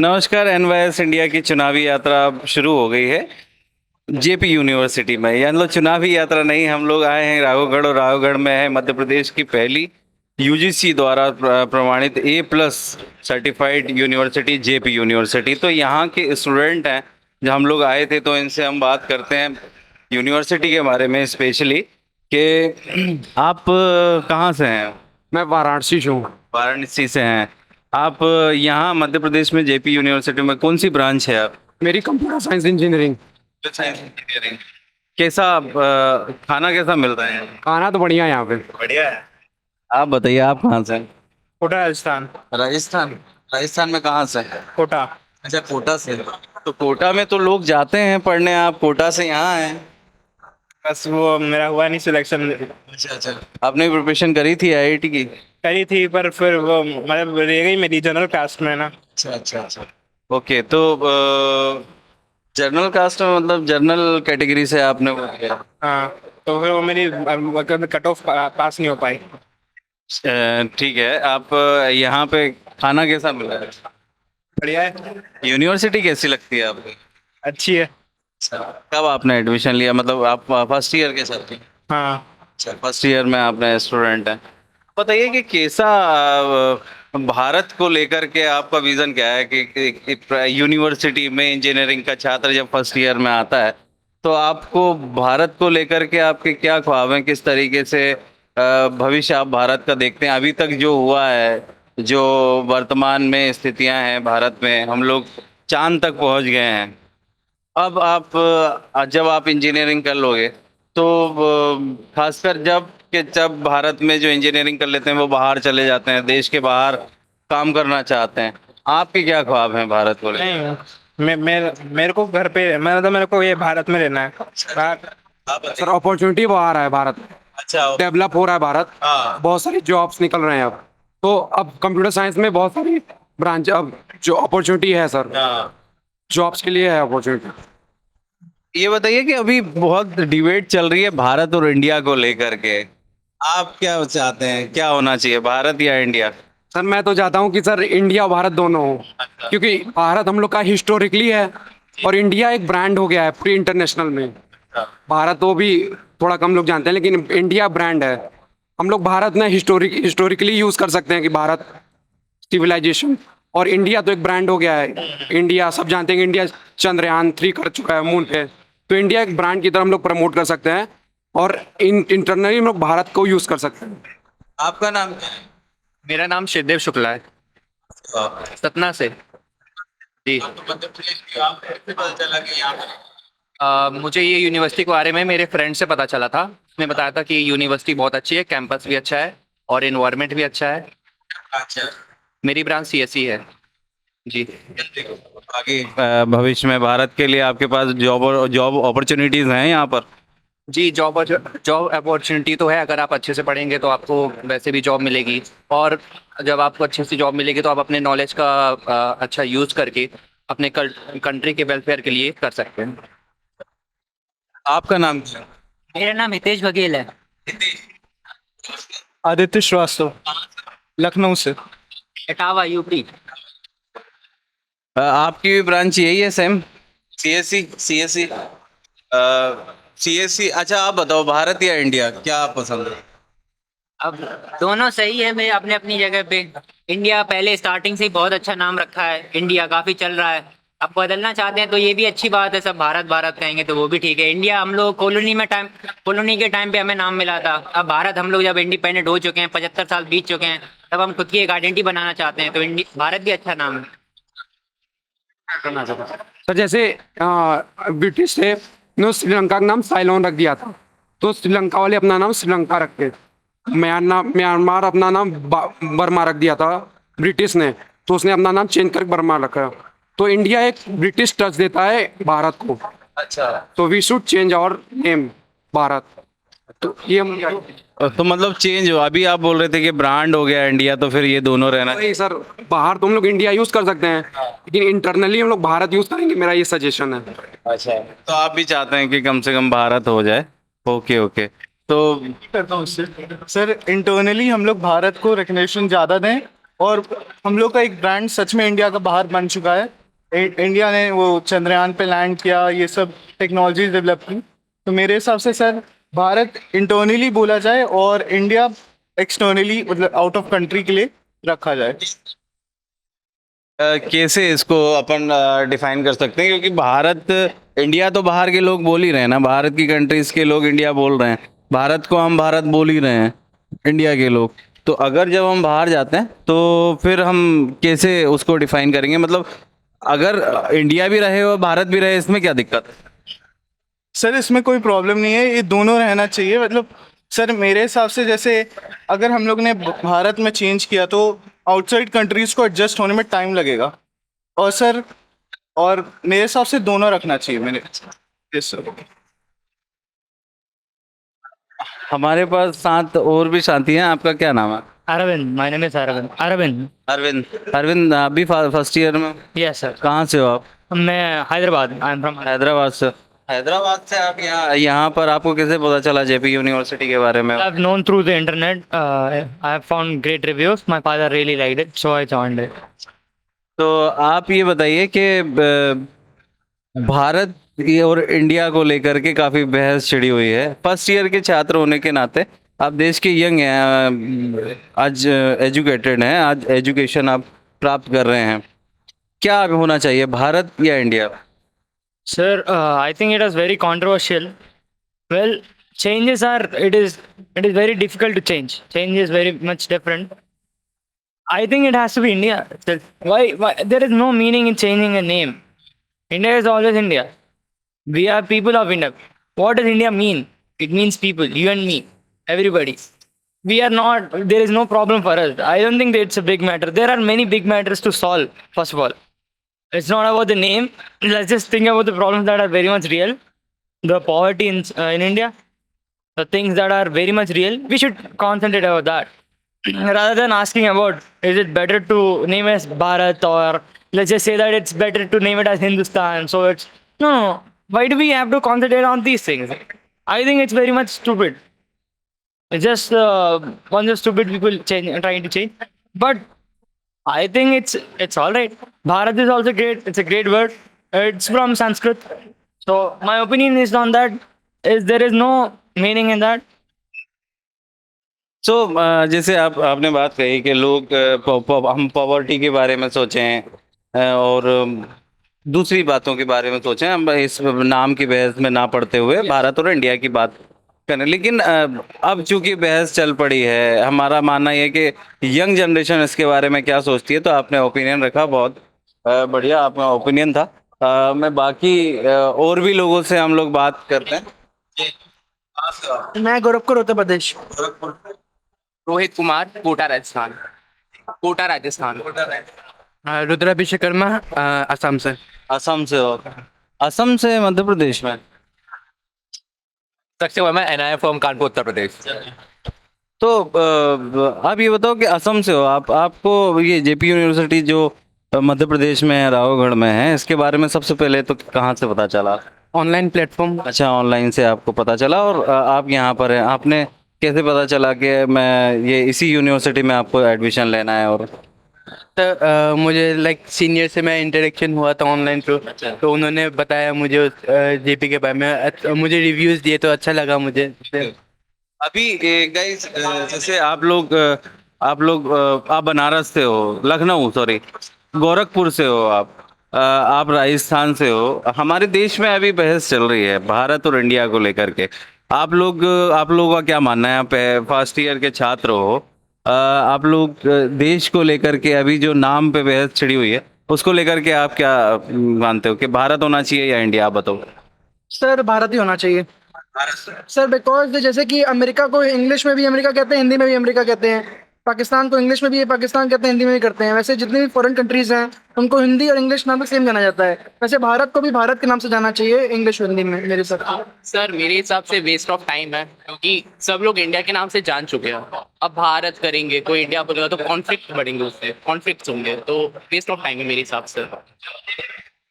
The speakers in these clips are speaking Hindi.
नमस्कार। एनवाईएस इंडिया की चुनावी यात्रा अब शुरू हो गई है जेपी यूनिवर्सिटी में। यानी लो चुनावी यात्रा नहीं, हम लोग आए हैं राघवगढ़, और राघवगढ़ में है मध्य प्रदेश की पहली यूजीसी द्वारा प्रमाणित A+ certified university JP university. तो यहाँ के स्टूडेंट हैं, जब हम लोग आए थे तो इनसे हम बात करते हैं यूनिवर्सिटी के बारे में स्पेशली कि आप कहाँ से हैं? मैं वाराणसी से हूँ। वाराणसी से हैं आप। यहाँ मध्य प्रदेश में जेपी यूनिवर्सिटी में कौन सी ब्रांच है आप? मेरी computer science engineering. Science engineering. कैसा खाना कैसा मिल रहा है? खाना तो बढ़िया है यहाँ पे। बढ़िया है। आप बताइए, आप कहाँ से हैं? कोटा राजस्थान। राजस्थान। राजस्थान में कहाँ से? कोटा। अच्छा, कोटा से। तो कोटा में तो लोग जाते हैं पढ़ने, आप कोटा से यहाँ हैं? बस वो मेरा हुआ नहीं सिलेक्शन। अच्छा अच्छा। आपने प्रिपरेशन करी थी आईआईटी की? करी थी पर फिर वो मतलब रह गई मेरी जनरल कास्ट में ना। अच्छा अच्छा अच्छा। ओके, तो जनरल कास्ट में मतलब जनरल कैटेगरी से आपने वो किया? हाँ, तो फिर वो मेरी कट ऑफ पास नहीं हो पाई। ठीक है। आप यहाँ पे खाना कैसा मिला है? बढ़िया है। यूनिवर्सिटी कैसी लगती है आपको? अच्छी है। कब आपने एडमिशन लिया? मतलब आप फर्स्ट ईयर के साथ? हाँ। अच्छा, फर्स्ट ईयर में आपने स्टूडेंट हैं। बताइए कि कैसा भारत को लेकर के आपका विजन क्या है कि यूनिवर्सिटी में इंजीनियरिंग का छात्र जब फर्स्ट ईयर में आता है तो आपको भारत को लेकर के आपके क्या ख्वाब हैं? किस तरीके से भविष्य आप भारत का देखते हैं? अभी तक जो हुआ है, जो वर्तमान में स्थितियां हैं भारत में, हम लोग चांद तक पहुंच गए हैं। अब आप जब आप इंजीनियरिंग कर लोगे तो खासकर जब भारत में जो इंजीनियरिंग कर लेते हैं वो बाहर चले जाते हैं, देश के बाहर काम करना चाहते हैं। आपके क्या ख्वाब हैं भारत को लेकर? नहीं, मेरे को घर पे मेरे को ये भारत में रहना है। बाहर सर अपॉर्चुनिटी वो आ रहा है भारत, अच्छा। डेवलप हो रहा है भारत। हाँ। बहुत सारी जॉब्स निकल रहे हैं अब। तो अब कंप्यूटर साइंस में बहुत सारी ब्रांच अब जो अपॉर्चुनिटी है सर, हाँ। जॉब्स के लिए है अपॉर्चुनिटी। ये बताइए कि अभी बहुत डिबेट चल रही है भारत और इंडिया को लेकर के। आप क्या चाहते हैं, क्या होना चाहिए, भारत या इंडिया? सर मैं तो चाहता हूँ कि सर इंडिया और भारत दोनों हो, क्योंकि भारत हम लोग का हिस्टोरिकली है और इंडिया एक ब्रांड हो गया है प्री इंटरनेशनल में। भारत तो भी थोड़ा कम लोग जानते हैं, लेकिन इंडिया ब्रांड है। हम लोग भारत में हिस्टोरिकली यूज कर सकते हैं कि भारत सिविलाइजेशन, और इंडिया तो एक ब्रांड हो गया है। इंडिया सब जानते हैं कि इंडिया चंद्रयान 3 कर चुका है मून पे। तो इंडिया एक ब्रांड की तरह हम लोग प्रमोट कर सकते हैं और इंटरनली हम लोग भारत को यूज कर सकते हैं। आपका नाम क्या है? मेरा नाम शिवदेव शुक्ला है, सतना से। जी। मध्य प्रदेश की, आप कैसे पता चला कि यहाँ पे? मुझे ये यूनिवर्सिटी के बारे में मेरे फ्रेंड से पता चला था। उसने बताया था कि यूनिवर्सिटी बहुत अच्छी है, कैंपस भी अच्छा है और इन्वायरमेंट भी अच्छा है। अच्छा। मेरी ब्रांच सीएसई है। जी। आगे भविष्य में भारत के लिए आपके पास जॉब अपॉर्चुनिटीज हैं यहाँ पर? जी, जॉब अपॉर्चुनिटी तो है। अगर आप अच्छे से पढ़ेंगे तो आपको वैसे भी जॉब मिलेगी, और जब आपको अच्छी सी जॉब मिलेगी तो आप अपने नॉलेज का अच्छा यूज़ करके अपने कंट्री के वेलफेयर के लिए कर सकते हैं। आपका नाम क्या है? मेरा नाम हितेश बघेल है। आदित्य श्रीवास्तव, लखनऊ से। इटावा यूपी। आपकी भी ब्रांच यही है सेम? सीएससी? सीएससी। अच्छा, आप बताओ, भारत या इंडिया, क्या आप पसंद है? अब दोनों सही है, मैं अपने अपनी जगह पे। इंडिया पहले स्टार्टिंग से ही बहुत अच्छा नाम रखा है, इंडिया काफी चल रहा है। अब बदलना चाहते हैं तो ये भी अच्छी बात है, सब भारत भारत कहेंगे तो वो भी ठीक है। इंडिया हम लोग कॉलोनी के टाइम पे हमें नाम मिला था। अब भारत हम लोग जब इंडिपेंडेंट हो चुके हैं, 75 साल बीत चुके हैं, तब हम खुद की एक आइडेंटिटी बनाना चाहते हैं, तो भारत भी अच्छा नाम है। सर जैसे ब्रिटिश थे, उन्होंने श्रीलंका का नाम साइलोन रख दिया था, तो श्रीलंका वाले अपना नाम श्रीलंका रखते। म्यांमार अपना नाम बर्मा रख दिया था ब्रिटिश ने, तो उसने अपना नाम चेंज करके बर्मा रखा। तो इंडिया एक ब्रिटिश टच देता है भारत को। अच्छा। तो we should change our name Bharat. तो ये हम तो मतलब चेंज हो, अभी आप बोल रहे थे कि ब्रांड हो गया इंडिया, तो फिर ये दोनों रहना। नहीं सर, बाहर तो हम लोग इंडिया यूज कर सकते हैं, लेकिन इंटरनली हम लोग भारत यूज करेंगे, मेरा ये सजेशन है। अच्छा, तो आप भी चाहते हैं कि कम से कम भारत हो जाए? Okay okay. तो करता हूँ उससे। सर इंटरनली हम लोग भारत को रिकग्निशन ज़्यादा दें और हम लोग का एक ब्रांड सच में इंडिया का बाहर बन चुका है। इंडिया ने वो चंद्रयान पे लैंड किया, ये सब टेक्नोलॉजी डेवलप की। तो मेरे हिसाब से सर भारत इंटरनली बोला जाए और इंडिया एक्सटर्नली मतलब आउट ऑफ कंट्री के लिए रखा जाए। कैसे इसको अपन डिफाइन कर सकते हैं, क्योंकि भारत इंडिया तो बाहर के लोग बोल ही रहे हैं ना, भारत की कंट्रीज के लोग इंडिया बोल रहे हैं, भारत को हम भारत बोल ही रहे हैं इंडिया के लोग। तो अगर जब हम बाहर जाते हैं तो फिर हम कैसे उसको डिफाइन करेंगे, मतलब अगर इंडिया भी रहे और भारत भी रहे, इसमें क्या दिक्कत है? सर इसमें कोई प्रॉब्लम नहीं है, ये दोनों रहना चाहिए। मतलब सर मेरे हिसाब से जैसे अगर हम लोग ने भारत में चेंज किया तो आउटसाइड कंट्रीज को एडजस्ट होने में टाइम लगेगा। और सर और मेरे हिसाब से दोनों रखना चाहिए मेरे। Yes sir. हमारे पास साथ और भी साथी हैं, आपका क्या नाम है? Arvind, my name is Arvind. Arvind. Arvind. Arvind अभी फर्स्ट ईयर में हो? Yes sir. कहाँ से हो आप? मैं Hyderabad, I am from Hyderabad से। हैदराबाद से आप यहाँ पर आपको कैसे पता चला जेपी यूनिवर्सिटी के बारे में? I've known through the internet. I have found great reviews. My father really liked it, so I joined it. तो आप ये बताइए कि भारत और इंडिया को लेकर के काफ़ी बहस छिड़ी हुई है। फर्स्ट ईयर के छात्र होने के नाते आप देश के यंग हैं, आज एजुकेटेड हैं, आज एजुकेशन आप प्राप्त कर रहे हैं, क्या अब होना चाहिए, भारत या India? Sir, I think it was very controversial. Well, changes are it is very difficult to change. Change is very much different. I think it has to be India. Why there is no meaning in changing a name. India is always India. We are people of India. What does India mean? It means people, you and me, everybody. We are not, there is no problem for us. I don't think that it's a big matter. There are many big matters to solve, first of all. It's not about the name. Let's just think about the problems that are very much real. The poverty in India, the things that are very much real. We should concentrate about that rather than asking about is it better to name it as Bharat, or let's just say that it's better to name it as Hindustan. So it's no. Why do we have to concentrate on these things? I think it's very much stupid. It's just bunch of stupid people trying to change. But I think it's all right. Bharat is also great. It's a great word. It's from Sanskrit. So my opinion is on that. Is there is no meaning in that. सो जैसे आपने बात कही कि लोग हम पॉवर्टी के बारे में सोचें और दूसरी बातों के बारे में सोचें, हम इस नाम की बहस में ना पड़ते हुए भारत और इंडिया की बात करें। लेकिन अब चूंकि बहस चल पड़ी है, हमारा मानना ये कि यंग जनरेशन इसके बारे में क्या सोचती है, तो आपने ओपिनियन रखा, बहुत बढ़िया आपका ओपिनियन था। मैं बाकी और भी लोगों से हम लोग बात करते हैं। मैं गोरखपुर उत्तर प्रदेश। रोहित कुमार, कोटा राजस्थान। कोटा राजस्थान। रुद्राभिषेक शर्मा, असम से। असम से हो? असम से मध्य प्रदेश में? Saxena Verma, NIA from Kanpur, Uttar Pradesh. तो आप ये बताओ कि असम से हो आप, आपको ये जेपी यूनिवर्सिटी जो मध्य प्रदेश में है, रावगढ़ में है, इसके बारे में सबसे पहले तो कहाँ से पता चला? Online platform. अच्छा, ऑनलाइन से आपको पता चला। और आप यहाँ पर हैं, आपने कैसे पता चला कि मैं ये इसी यूनिवर्सिटी में आपको एडमिशन लेना है? और तो मुझे लाइक सीनियर से मैं इंटरेक्शन हुआ था ऑनलाइन थ्रू, तो उन्होंने बताया मुझे जेपी के बारे में, मुझे रिव्यूज़ दिए तो अच्छा लगा मुझे। अभी गाइस जैसे आप लोग आप बनारस से हो, लखनऊ सॉरी, गोरखपुर से हो आप राजस्थान से हो। हमारे देश में अभी बहस चल रही है भारत और इंडिया को लेकर के। आप लोगों का क्या मानना है? आप फर्स्ट ईयर के छात्र हो, आप लोग देश को लेकर के अभी जो नाम पे बहस छिड़ी हुई है, उसको लेकर के आप क्या मानते हो कि भारत होना चाहिए या इंडिया? आप बताओ। सर भारत ही होना चाहिए सर, बिकॉज जैसे कि अमेरिका को इंग्लिश में भी अमेरिका कहते हैं, हिंदी में भी अमेरिका कहते हैं। पाकिस्तान को इंग्लिश में भी पाकिस्तान कहते हैं, हिंदी में भी करते हैं। वैसे जितने भी फॉरेन कंट्रीज हैं उनको हिंदी और इंग्लिश नाम से सेम जाना जाता है। वैसे भारत को भी भारत के नाम से जाना चाहिए, इंग्लिश हिंदी में, मेरे हिसाब से। सर मेरे हिसाब से वेस्ट ऑफ टाइम है, क्योंकि सब लोग इंडिया के नाम से जान चुके हैं। अब भारत करेंगे, कोई इंडिया बोलेगा तो कॉन्फ्लिक्ट बढ़ेंगे, उससे कॉन्फ्लिक्ट होंगे, तो वेस्ट ऑफ टाइम है मेरे हिसाब से।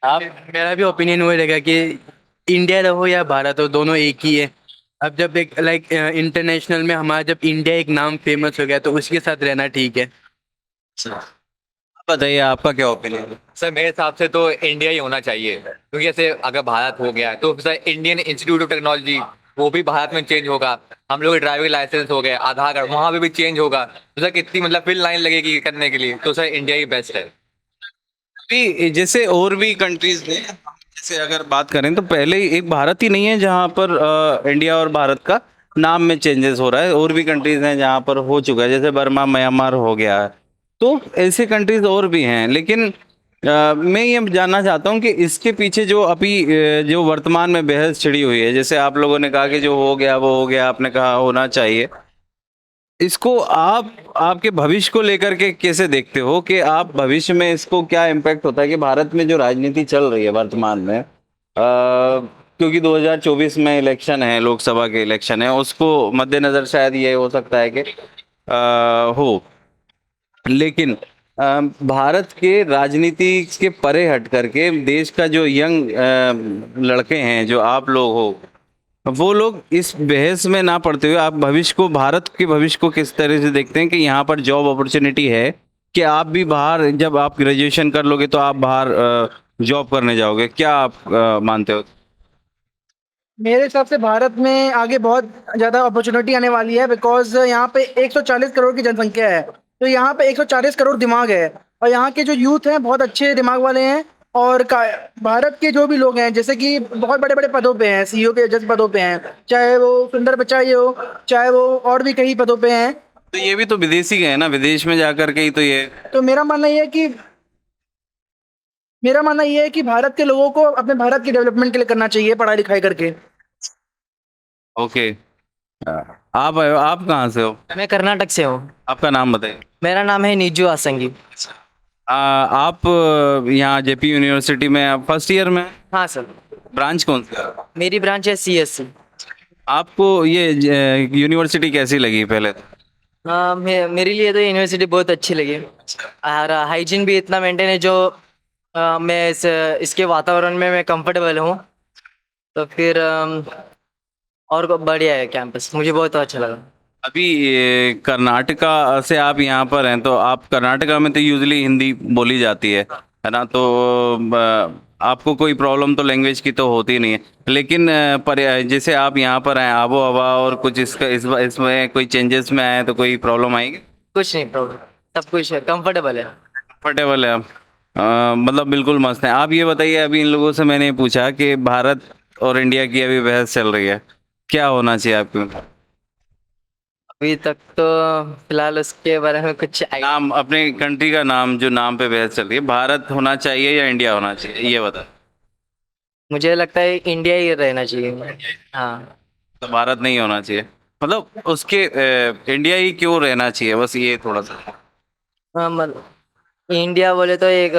आप मेरा भी ओपिनियन वही रहेगा कि इंडिया रहो या भारत हो, दोनों एक ही है। अब जब एक लाइक इंटरनेशनल में हमारा जब इंडिया एक नाम फेमस हो गया तो उसके साथ रहना ठीक है। बताइए आपका क्या ओपिनियन है? सर मेरे हिसाब से तो इंडिया ही होना चाहिए, क्योंकि जैसे अगर भारत हो गया तो sir Indian institute of technology वो भी भारत में चेंज होगा। हम लोग के ड्राइविंग लाइसेंस हो गए, आधार कार्ड वहाँ पे भी चेंज होगा, तो सर कितनी मतलब फिर लाइन लगेगी करने के लिए, तो सर इंडिया ही बेस्ट है। अभी जैसे और भी कंट्रीज में जैसे अगर बात करें तो पहले ही एक भारत ही नहीं है जहाँ पर इंडिया और भारत का नाम में चेंजेस हो रहा है, और भी कंट्रीज हैं जहाँ पर हो चुका है, जैसे बर्मा म्यांमार हो गया है। तो ऐसे कंट्रीज और भी हैं, लेकिन मैं ये जानना चाहता हूँ कि इसके पीछे जो अभी जो वर्तमान में बहस छिड़ी हुई है, जैसे आप लोगों ने कहा कि जो हो गया वो हो गया, आपने कहा होना चाहिए, इसको आप आपके भविष्य को लेकर के कैसे देखते हो कि आप भविष्य में इसको क्या इम्पैक्ट होता है कि भारत में जो राजनीति चल रही है वर्तमान में, क्योंकि 2024 में इलेक्शन है, लोकसभा के इलेक्शन है, उसको मद्देनजर शायद ये हो सकता है कि हो, लेकिन भारत के राजनीति के परे हट करके देश का जो यंग लड़के हैं, जो आप लोग हो, वो लोग इस बहस में ना पड़ते हुए आप भविष्य को, भारत के भविष्य को किस तरह से देखते हैं कि यहाँ पर जॉब अपॉर्चुनिटी है कि आप भी बाहर, जब आप ग्रेजुएशन कर लोगे तो आप बाहर जॉब करने जाओगे, क्या आप मानते हो? मेरे हिसाब से भारत में आगे बहुत ज़्यादा अपॉर्चुनिटी आने वाली है, बिकॉज यहाँ पे 140 करोड़ की जनसंख्या है, तो यहाँ पे 140 करोड़ दिमाग है, और यहाँ के जो यूथ हैं बहुत अच्छे दिमाग वाले हैं, और भारत के जो भी लोग हैं जैसे कि बहुत बड़े बड़े पदों पे हैं, सीईओ के जज पदों पे हैं, चाहे वो सुंदर पिचाई हो, चाहे वो और भी कई पदों पे हैं। तो ये भी तो विदेशी गए ना, विदेश में जाकर के ही तो ये। तो मेरा मानना ये है कि भारत के लोगों को अपने भारत के डेवलपमेंट के लिए करना चाहिए पढ़ाई लिखाई करके। ओके, आप कहाँ से हो? मैं कर्नाटक से हूँ। आपका नाम बताइए। मेरा नाम है नीजू आसंगी। आप यहाँ जेपी यूनिवर्सिटी में आप फर्स्ट ईयर में? हाँ सर। ब्रांच कौन सा? मेरी ब्रांच है CSC। आपको ये यूनिवर्सिटी कैसी लगी पहले तो? हाँ, मेरे लिए तो यूनिवर्सिटी बहुत अच्छी लगी, और हाइजीन भी इतना मेंटेन है जो मैं इसके वातावरण में मैं कंफर्टेबल हूँ, तो फिर और बढ़िया है कैंपस, मुझे बहुत अच्छा लगा। अभी कर्नाटका से आप यहाँ पर हैं, तो आप कर्नाटका में तो यूजली हिंदी बोली जाती है ना, तो आपको कोई प्रॉब्लम तो लैंग्वेज की तो होती नहीं है, लेकिन पर जैसे आप यहाँ पर हैं, आबो हवा और कुछ इसमें कोई चेंजेस में आए तो कोई प्रॉब्लम आएगी? कुछ नहीं प्रॉब्लम, सब कुछ है, कंफर्टेबल है। कंफर्टेबल है आप? मतलब बिल्कुल मस्त है। आप ये बताइए, अभी इन लोगों से मैंने पूछा कि भारत और इंडिया की अभी बहस चल रही है, क्या होना चाहिए आपको? अभी तक तो फिलहाल उसके बारे में कुछ नाम, अपने कंट्री का नाम, जो नाम पे बहस चल रही है, भारत होना चाहिए या इंडिया होना चाहिए, ये बता। मुझे लगता है इंडिया ही रहना चाहिए। हाँ, तो भारत नहीं होना चाहिए, मतलब उसके इंडिया ही क्यों रहना चाहिए, बस ये थोड़ा सा। हाँ, मतलब इंडिया बोले तो एक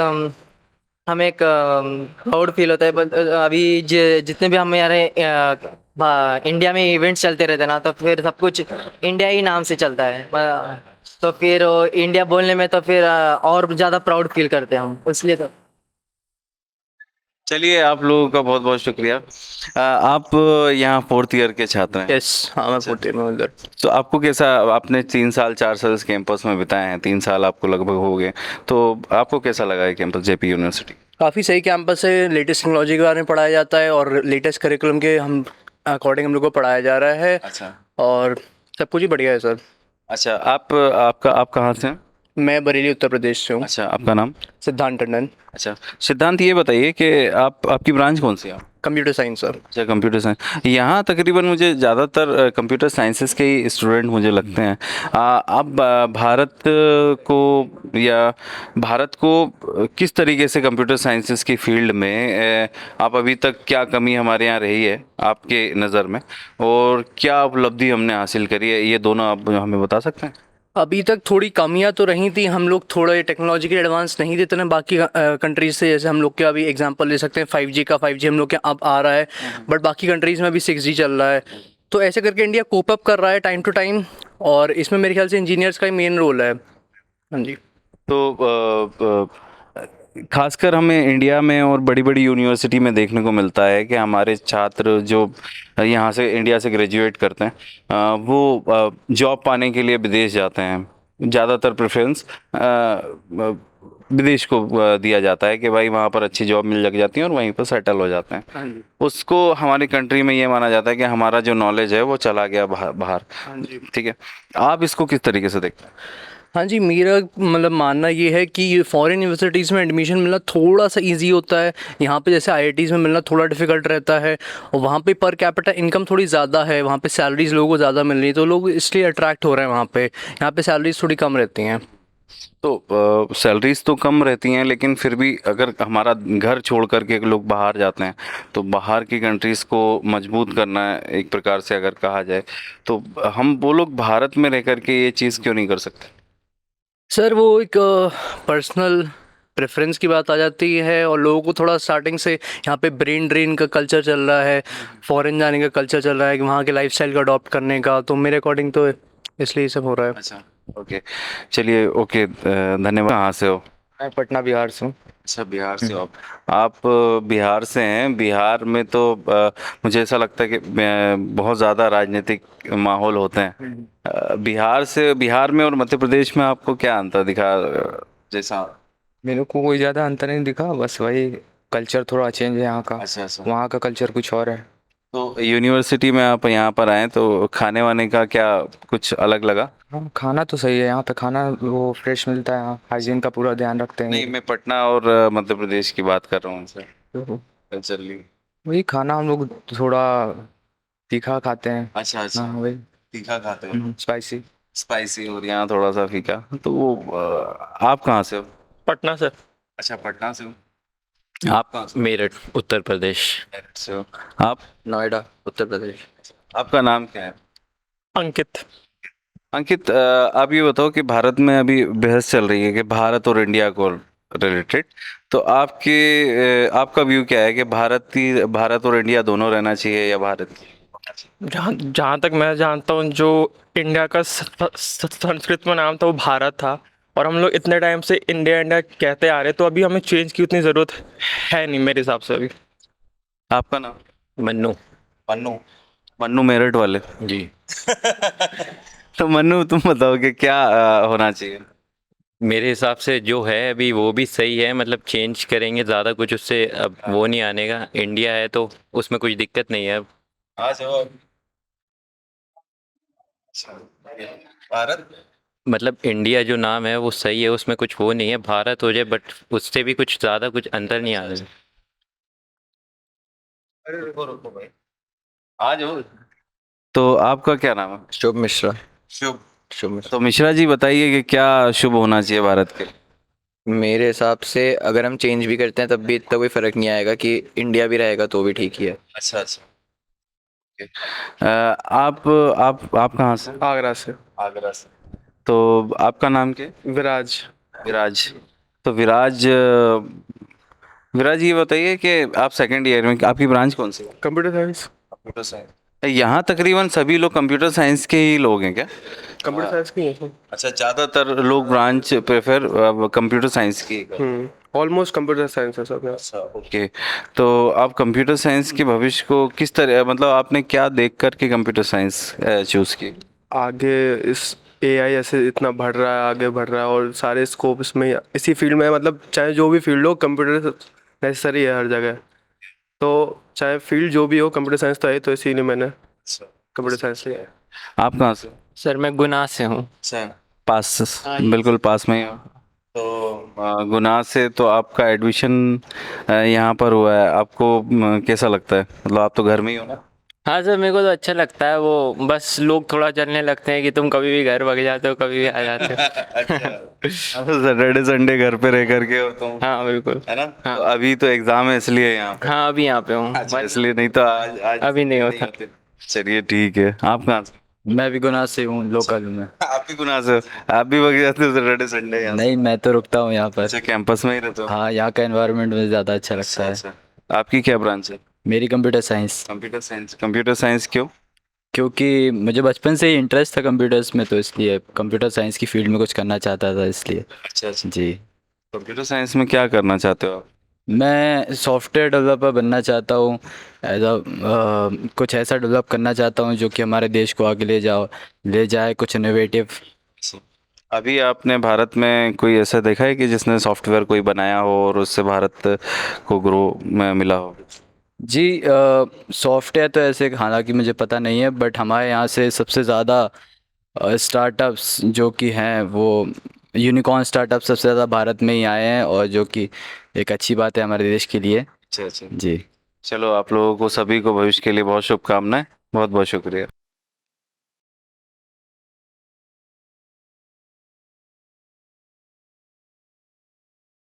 हमें एक प्राउड फील होता है, but अभी जितने भी हमारे इंडिया में इवेंट्स चलते रहते हैं ना, तो फिर सब कुछ इंडिया ही नाम से चलता है, तो फिर इंडिया बोलने में तो फिर और ज़्यादा प्राउड फील करते हैं हम, इसलिए तो। चलिए, आप लोगों का बहुत बहुत शुक्रिया। आप यहाँ 4th ईयर के छात्र हैं? यस, हाँ मैं 4th ईयर में उधर। तो आपको कैसा, आपने 3 साल 4 साल इस कैंपस में बिताए हैं, 3 साल आपको लगभग हो गए, तो आपको कैसा लगा ये कैंपस, जेपी यूनिवर्सिटी? काफ़ी सही कैंपस है, लेटेस्ट टेक्नोलॉजी के बारे में पढ़ाया जाता है और लेटेस्ट करिकुलम के अकॉर्डिंग हम लोग को पढ़ाया जा रहा है। अच्छा, और सब कुछ ही बढ़िया है सर। अच्छा, आप कहाँ से हैं? मैं बरेली उत्तर प्रदेश से हूँ। अच्छा, आपका नाम? सिद्धांत टंडन। अच्छा, सिद्धांत, ये बताइए कि आपकी ब्रांच कौन सी है? Computer science sir. अच्छा, कंप्यूटर साइंस। यहाँ तकरीबन मुझे ज़्यादातर कंप्यूटर साइंसेस के ही स्टूडेंट मुझे लगते हैं। आप भारत को किस तरीके से कंप्यूटर साइंसेस की फील्ड में आप अभी तक, क्या कमी हमारे यहाँ रही है आपके नज़र में, और क्या उपलब्धि हमने हासिल करी है, ये दोनों आप हमें बता सकते हैं? अभी तक थोड़ी कमियां तो रही थी, हम लोग थोड़े टेक्नोलॉजिकली एडवांस नहीं देते ना बाकी कंट्रीज से। जैसे हम लोग के अभी एग्जांपल ले सकते हैं 5G का, 5G हम लोग के अब आ रहा है, बट बाकी कंट्रीज़ में अभी 6G चल रहा है, तो ऐसे करके इंडिया कोप अप कर रहा है टाइम टू टाइम, और इसमें मेरे ख्याल से इंजीनियर्स का ही मेन रोल है। हाँ जी। तो खासकर हमें इंडिया में और बड़ी बड़ी यूनिवर्सिटी में देखने को मिलता है कि हमारे छात्र जो यहाँ से, इंडिया से ग्रेजुएट करते हैं, वो जॉब पाने के लिए विदेश जाते हैं, ज़्यादातर प्रेफरेंस विदेश को दिया जाता है कि भाई वहाँ पर अच्छी जॉब मिल लग जाती है और वहीं पर सेटल हो जाते हैं। हाँ जी। उसको हमारी कंट्री में ये माना जाता है कि हमारा जो नॉलेज है वो चला गया बाहर। हाँ जी। ठीक है, आप इसको किस तरीके से देखते हैं? हाँ जी, मेरा मतलब मानना ये है कि फॉरेन यूनिवर्सिटीज़ में एडमिशन मिलना थोड़ा सा इजी होता है। यहाँ पे जैसे आईआईटीज़ में मिलना थोड़ा डिफ़िकल्ट रहता है, और वहाँ पे पर कैपिटा इनकम थोड़ी ज़्यादा है, वहाँ पे सैलरीज़ लोगों को ज़्यादा मिल रही है, तो लोग इसलिए अट्रैक्ट हो रहे हैं वहाँ पे। यहाँ पे सैलरीज़ थोड़ी कम रहती हैं। तो सैलरीज तो कम रहती हैं, लेकिन फिर भी अगर हमारा घर छोड़ करके लोग बाहर जाते हैं तो बाहर की कंट्रीज़ को मजबूत करना है एक प्रकार से अगर कहा जाए, तो हम वो लोग भारत में रह करके ये चीज़ क्यों नहीं कर सकते? सर वो एक पर्सनल प्रेफरेंस की बात आ जाती है, और लोगों को थोड़ा स्टार्टिंग से यहाँ पे ब्रेन ड्रेन का कल्चर चल रहा है, फॉरेन जाने का कल्चर चल रहा है कि वहाँ के लाइफस्टाइल को अडॉप्ट करने का, तो मेरे अकॉर्डिंग तो इसलिए ये सब हो रहा है। अच्छा, ओके, चलिए, ओके, धन्यवाद। कहाँ से हो? मैं पटना बिहार से हूँ। अच्छा, बिहार से हो आप बिहार से हैं। बिहार में तो मुझे ऐसा लगता है कि बहुत ज़्यादा राजनीतिक माहौल होते हैं। बिहार में और मध्य प्रदेश में आपको क्या अंतर दिखा? जैसा मेरे को कोई ज़्यादा अंतर नहीं दिखा, बस वही कल्चर थोड़ा चेंज है यहाँ का। अच्छा, अच्छा। वहाँ का कल्चर कुछ और है। तो यूनिवर्सिटी में आप यहाँ पर आए तो खाने वाने का क्या कुछ अलग लगा? हाँ, खाना तो सही है यहाँ पे, खाना वो फ्रेश मिलता है, यहाँ हाइजीन का पूरा ध्यान रखते हैं। नहीं, मैं पटना और मध्य प्रदेश की बात कर रहा हूँ सर, तो कल्चरली। वही खाना हम लोग थोड़ा तीखा खाते हैं। अच्छा, अच्छा, हाँ वही तीखा खाते हो, स्पाइसी। स्पाइसी, और यहाँ थोड़ा सा फीका। तो वो आप कहाँ से हो? पटना से। अच्छा, पटना से हो। आप कहाँ से? मेरठ, उत्तर प्रदेश। मेरठ से हो। आप? नोएडा, उत्तर प्रदेश। आपका नाम क्या है? अंकित। अंकित, आप ये बताओ कि भारत में अभी बहस चल रही है कि भारत और इंडिया को रिलेटेड, तो आपका व्यू क्या है कि भारत और इंडिया दोनों रहना चाहिए या भारत की? जहाँ तक मैं जानता हूँ, जो इंडिया का संस्कृत में नाम था वो भारत था, और हम लोग इतने टाइम से इंडिया इंडिया कहते आ रहे, तो अभी हमें चेंज की उतनी ज़रूरत है नहीं मेरे हिसाब से अभी। आपका नाम? मन्नू। मन्नू। मन्नू मेरठ वाले? जी। तो मन्नू, तुम बताओ कि क्या होना चाहिए? मेरे हिसाब से जो है अभी वो भी सही है, मतलब चेंज करेंगे ज़्यादा कुछ उससे अब वो नहीं आने का। इंडिया है तो उसमें कुछ दिक्कत नहीं है अब। हाँ, जवाब। भारत? मतलब इंडिया जो नाम है वो सही है, उसमें कुछ वो नहीं है, भारत हो जाए, बट उससे भी कुछ ज़्यादा कुछ अंतर नहीं आने। अरे रुको रुको भाई, आ जाओ। तो आपका क्या नाम है? शुभ मिश्रा। शुभ। शुभ मिश्रा। तो मिश्रा जी, बताइए कि क्या शुभ होना चाहिए भारत के? मेरे हिसाब से अगर हम चेंज भी करते हैं तब भी इतना कोई फ़र्क नहीं आएगा, कि इंडिया भी रहेगा तो भी ठीक ही है। अच्छा, अच्छा, आप कहाँ से? आगरा से। आगरा से। तो आपका नाम क्या है? विराज। विराज। तो विराज, ये बताइए कि आप सेकंड ईयर में, आपकी ब्रांच कौन सी है? Computer science. Computer science. यहाँ तकरीबन सभी लोग कंप्यूटर साइंस के ही लोग हैं क्या? कंप्यूटर साइंस की है। अच्छा, ज़्यादातर लोग ब्रांच प्रेफर कंप्यूटर साइंस की कर। ऑलमोस्ट कंप्यूटर साइंस है सब। अच्छा, ओके। तो आप कंप्यूटर साइंस के भविष्य को किस तरह, मतलब आपने क्या देख कर के कंप्यूटर साइंस चूज़ की? आगे इस एआई ऐसे इतना बढ़ रहा है, आगे बढ़ रहा है, और सारे स्कोप इसमें इसी फील्ड में, मतलब चाहे जो भी फील्ड हो कंप्यूटर नेसेसरी है हर जगह। तो चाहे फील्ड जो भी हो, कंप्यूटर साइंस तो है, तो इसीलिए मैंने कंप्यूटर साइंस लिया है। आप कहाँ से? सर मैं गुना से हूँ। अच्छा, पास, बिल्कुल पास में ही हो। तो गुनाह से तो आपका एडमिशन यहाँ पर हुआ है, आपको कैसा लगता है? मतलब आप तो घर में ही हो ना? हाँ सर, मेरे को तो अच्छा लगता है वो, बस लोग थोड़ा चलने लगते हैं कि तुम कभी भी घर भाग जाते हो, कभी भी आ जाते हो। सैटरडे संडे घर पे रह करके हो तुम? हाँ बिल्कुल। है ना? हाँ। तो अभी तो एग्जाम है इसलिए यहाँ पे? हाँ अभी यहाँ पे हूँ। अच्छा, इसलिए, नहीं तो आज अभी नहीं होता। होते। चलिए, ठीक है। आप कहाँ से? मैं भी गुना से हूँ, लोकल में। आप भी गुनाह से हो? आप भी भाग जाते हो सैटरडे संडे यहाँ से? नहीं, मैं तो रुकता हूँ यहाँ पर। अच्छा, कैंपस में ही रहते हो? हाँ, यहाँ का एनवायरनमेंट मुझे ज़्यादा अच्छा लगता है। अच्छा, आपकी क्या ब्रांच है? मेरी computer science. Computer science. Computer science क्यों? क्योंकि मुझे बचपन से ही इंटरेस्ट था कंप्यूटर्स में, तो इसलिए कंप्यूटर साइंस की फील्ड में कुछ करना चाहता था, इसलिए। अच्छा, अच्छा। जी। कंप्यूटर साइंस में क्या करना चाहते हो आप? मैं सॉफ्टवेयर डेवलपर बनना चाहता हूँ। कुछ ऐसा डेवलप करना चाहता हूँ जो कि हमारे देश को आगे ले जाए कुछ इनोवेटिव। अभी आपने भारत में कोई ऐसा देखा है कि जिसने सॉफ्टवेयर कोई बनाया हो और उससे भारत को ग्रो में मिला हो? जी सॉफ्टवेयर तो ऐसे हालांकि मुझे पता नहीं है, बट हमारे यहाँ से सबसे ज़्यादा स्टार्टअप्स जो कि हैं वो यूनिकॉर्न स्टार्टअप सबसे ज़्यादा भारत में ही आए हैं, और जो कि एक अच्छी बात है हमारे देश के लिए। अच्छा अच्छा। जी। चलो, आप लोगों को सभी को भविष्य के लिए बहुत शुभकामनाएं। बहुत बहुत शुक्रिया।